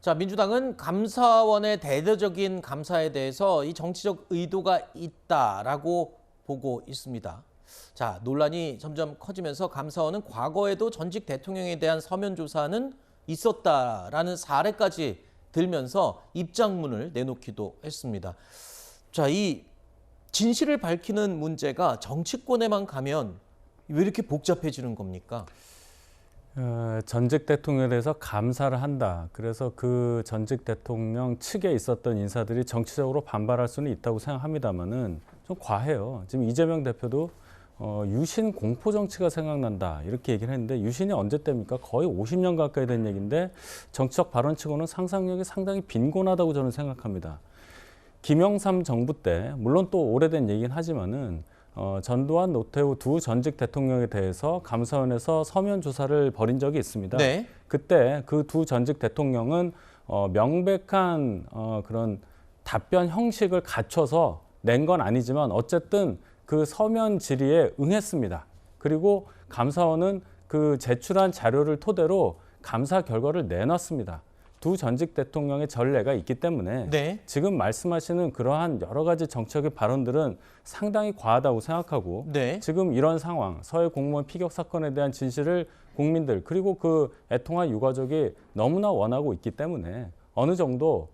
자, 민주당은 감사원의 대대적인 감사에 대해서 이 정치적 의도가 있다라고 보고 있습니다. 자, 논란이 점점 커지면서 감사원은 과거에도 전직 대통령에 대한 서면 조사는 있었다라는 사례까지 들면서 입장문을 내놓기도 했습니다. 자, 이 진실을 밝히는 문제가 정치권에만 가면 왜 이렇게 복잡해지는 겁니까? 전직 대통령에 대해서 감사를 한다. 그래서 그 전직 대통령 측에 있었던 인사들이 정치적으로 반발할 수는 있다고 생각합니다만은 좀 과해요. 지금 이재명 대표도 유신 공포 정치가 생각난다 이렇게 얘기를 했는데 유신이 언제 때입니까? 거의 50년 가까이 된 얘기인데 정치적 발언치고는 상상력이 상당히 빈곤하다고 저는 생각합니다. 김영삼 정부 때 물론 또 오래된 얘기긴 하지만은 전두환, 노태우 두 전직 대통령에 대해서 감사원에서 서면 조사를 벌인 적이 있습니다. 네. 그때 그 두 전직 대통령은 명백한 그런 답변 형식을 갖춰서 낸 건 아니지만 어쨌든 그 서면 질의에 응했습니다. 그리고 감사원은 그 제출한 자료를 토대로 감사 결과를 내놨습니다. 두 전직 대통령의 전례가 있기 때문에 네. 지금 말씀하시는 그러한 여러 가지 정치적인 발언들은 상당히 과하다고 생각하고 네. 지금 이런 상황, 서해 공무원 피격 사건에 대한 진실을 국민들 그리고 그 애통한 유가족이 너무나 원하고 있기 때문에 어느 정도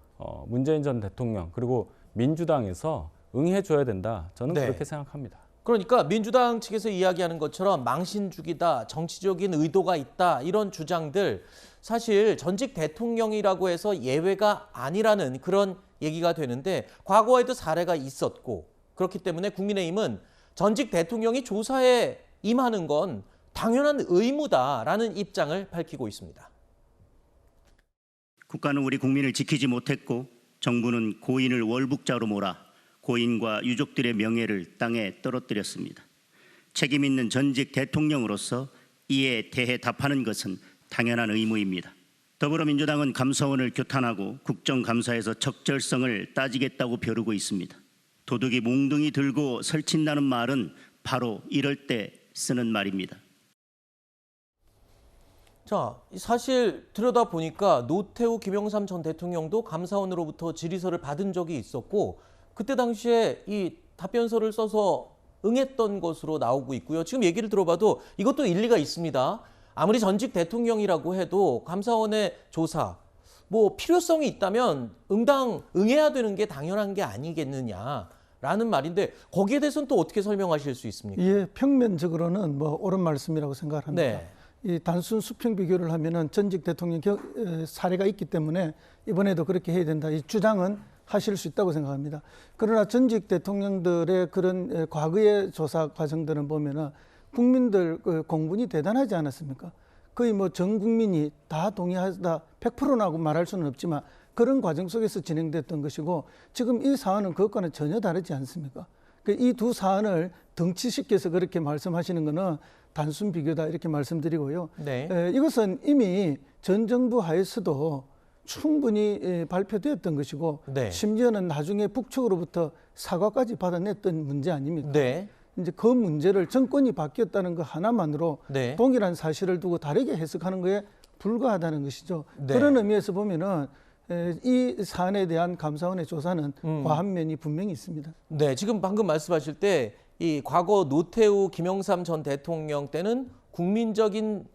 문재인 전 대통령 그리고 민주당에서 응해줘야 된다. 저는 네. 그렇게 생각합니다. 그러니까 민주당 측에서 이야기하는 것처럼 망신주기다, 정치적인 의도가 있다 이런 주장들 사실 전직 대통령이라고 해서 예외가 아니라는 그런 얘기가 되는데 과거에도 사례가 있었고 그렇기 때문에 국민의힘은 전직 대통령이 조사에 임하는 건 당연한 의무다라는 입장을 밝히고 있습니다. 국가는 우리 국민을 지키지 못했고 정부는 고인을 월북자로 몰아 고인과 유족들의 명예를 땅에 떨어뜨렸습니다. 책임 있는 전직 대통령으로서 이에 대해 답하는 것은 당연한 의무입니다. 더불어민주당은 감사원을 규탄하고 국정감사에서 적절성을 따지겠다고 벼르고 있습니다. 도둑이 몽둥이 들고 설친다는 말은 바로 이럴 때 쓰는 말입니다. 자, 사실 들여다보니까 노태우 김영삼 전 대통령도 감사원으로부터 질의서를 받은 적이 있었고 그때 당시에 이 답변서를 써서 응했던 것으로 나오고 있고요. 지금 얘기를 들어봐도 이것도 일리가 있습니다. 아무리 전직 대통령이라고 해도 감사원의 조사, 뭐 필요성이 있다면 응해야 되는 게 당연한 게 아니겠느냐라는 말인데 거기에 대해서는 또 어떻게 설명하실 수 있습니까? 예, 평면적으로는 뭐 옳은 말씀이라고 생각합니다. 네. 이 단순 수평 비교를 하면은 전직 대통령 사례가 있기 때문에 이번에도 그렇게 해야 된다. 이 주장은 하실 수 있다고 생각합니다. 그러나 전직 대통령들의 그런 과거의 조사 과정들은 보면은 국민들 공분이 대단하지 않았습니까? 거의 뭐 전 국민이 다 동의하다 100%라고 말할 수는 없지만 그런 과정 속에서 진행됐던 것이고 지금 이 사안은 그것과는 전혀 다르지 않습니까? 이 두 사안을 덩치시켜서 그렇게 말씀하시는 것은 단순 비교다 이렇게 말씀드리고요. 네. 이것은 이미 전 정부 하에서도 충분히 발표되었던 것이고 네. 심지어는 나중에 북측으로부터 사과까지 받아냈던 문제 아닙니까? 네. 이제 그 문제를 정권이 바뀌었다는 것 하나만으로 네. 동일한 사실을 두고 다르게 해석하는 것에 불과하다는 것이죠. 네. 그런 의미에서 보면은 이 사안에 대한 감사원의 조사는 과한 면이 분명히 있습니다. 네, 지금 방금 말씀하실 때 이 과거 노태우 김영삼 전 대통령 때는 국민적인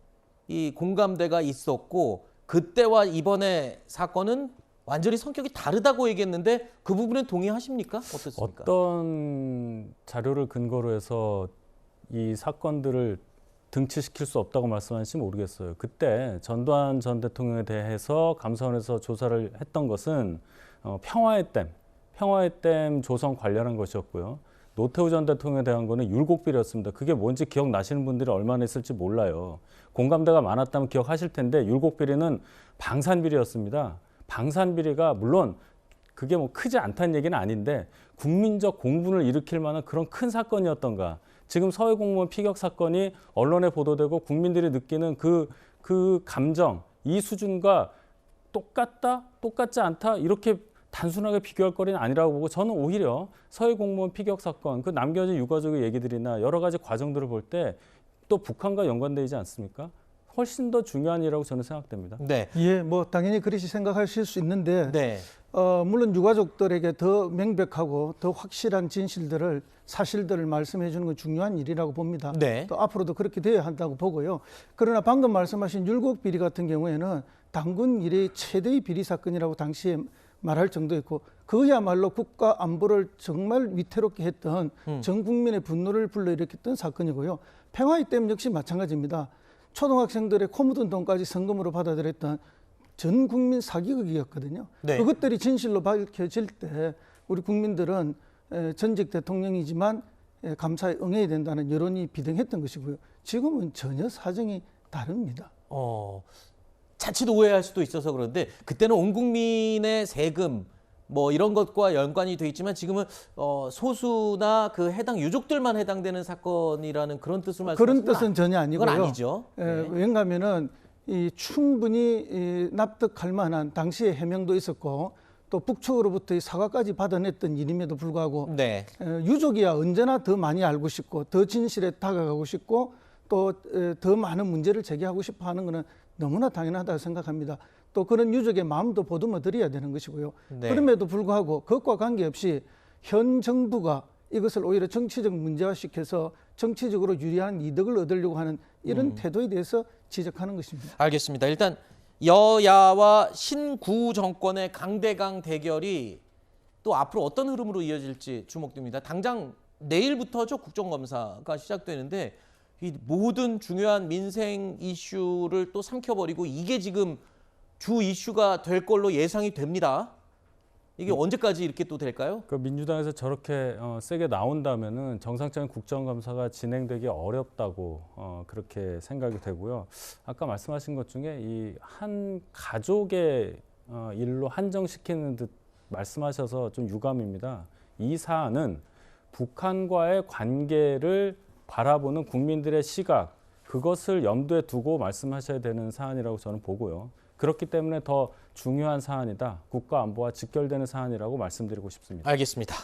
이 공감대가 있었고 그때와 이번에 사건은 완전히 성격이 다르다고 얘기했는데 그 부분은 동의하십니까? 어떻습니까? 어떤 자료를 근거로 해서 이 사건들을 등치시킬 수 없다고 말씀하실지 모르겠어요. 그때 전두환 전 대통령에 대해서 감사원에서 조사를 했던 것은 평화의 댐 조성 관련한 것이었고요. 노태우 전 대통령에 대한 거는 율곡비리였습니다. 그게 뭔지 기억나시는 분들이 얼마나 있을지 몰라요. 공감대가 많았다면 기억하실 텐데 율곡비리는 방산비리였습니다. 방산비리가 물론 그게 뭐 크지 않다는 얘기는 아닌데 국민적 공분을 일으킬 만한 그런 큰 사건이었던가. 지금 서해 공무원 피격 사건이 언론에 보도되고 국민들이 느끼는 그 감정, 이 수준과 똑같다, 똑같지 않다 이렇게 단순하게 비교할 거리는 아니라고 보고 저는 오히려 서해 공무원 피격 사건, 그 남겨진 유가족의 얘기들이나 여러 가지 과정들을 볼 때 또 북한과 연관되지 않습니까? 훨씬 더 중요한 일이라고 저는 생각됩니다. 네. 예, 뭐 당연히 그렇게 생각하실 수 있는데 네. 물론 유가족들에게 더 명백하고 더 확실한 진실들을 사실들을 말씀해 주는 건 중요한 일이라고 봅니다. 네. 또 앞으로도 그렇게 되어야 한다고 보고요. 그러나 방금 말씀하신 율곡 비리 같은 경우에는 당군 이래 최대의 비리 사건이라고 당시에 말할 정도였고 그야말로 국가 안보를 정말 위태롭게 했던 전 국민의 분노를 불러일으켰던 사건이고요. 평화의 댐 역시 마찬가지입니다. 초등학생들의 코 묻은 돈까지 성금으로 받아들였던 전 국민 사기극이었거든요. 네. 그것들이 진실로 밝혀질 때 우리 국민들은 전직 대통령이지만 감사에 응해야 된다는 여론이 비등했던 것이고요. 지금은 전혀 사정이 다릅니다. 자칫 오해할 수도 있어서 그런데 그때는 온 국민의 세금 뭐 이런 것과 연관이 돼 있지만 지금은 소수나 그 해당 유족들만 해당되는 사건이라는 그런 뜻을 말씀하시는 그런 뜻은 전혀 아니고요. 그건 아니죠. 네. 왜냐하면은 이 충분히 납득할 만한 당시의 해명도 있었고 또 북측으로부터의 사과까지 받아냈던 일임에도 불구하고 네. 유족이야 언제나 더 많이 알고 싶고 더 진실에 다가가고 싶고 또 더 많은 문제를 제기하고 싶어 하는 것은 너무나 당연하다고 생각합니다. 또 그런 유족의 마음도 보듬어 드려야 되는 것이고요. 네. 그럼에도 불구하고 그것과 관계없이 현 정부가 이것을 오히려 정치적 문제화시켜서 정치적으로 유리한 이득을 얻으려고 하는 이런 태도에 대해서 지적하는 것입니다. 알겠습니다. 일단 여야와 신구 정권의 강대강 대결이 또 앞으로 어떤 흐름으로 이어질지 주목됩니다. 당장 내일부터죠. 국정감사가 시작되는데 이 모든 중요한 민생 이슈를 또 삼켜버리고 이게 지금 주 이슈가 될 걸로 예상이 됩니다. 이게 언제까지 이렇게 또 될까요? 그 민주당에서 저렇게 세게 나온다면은 정상적인 국정감사가 진행되기 어렵다고 그렇게 생각이 되고요. 아까 말씀하신 것 중에 이 한 가족의 일로 한정시키는 듯 말씀하셔서 좀 유감입니다. 이 사안은 북한과의 관계를 바라보는 국민들의 시각, 그것을 염두에 두고 말씀하셔야 되는 사안이라고 저는 보고요. 그렇기 때문에 더 중요한 사안이다. 국가 안보와 직결되는 사안이라고 말씀드리고 싶습니다. 알겠습니다.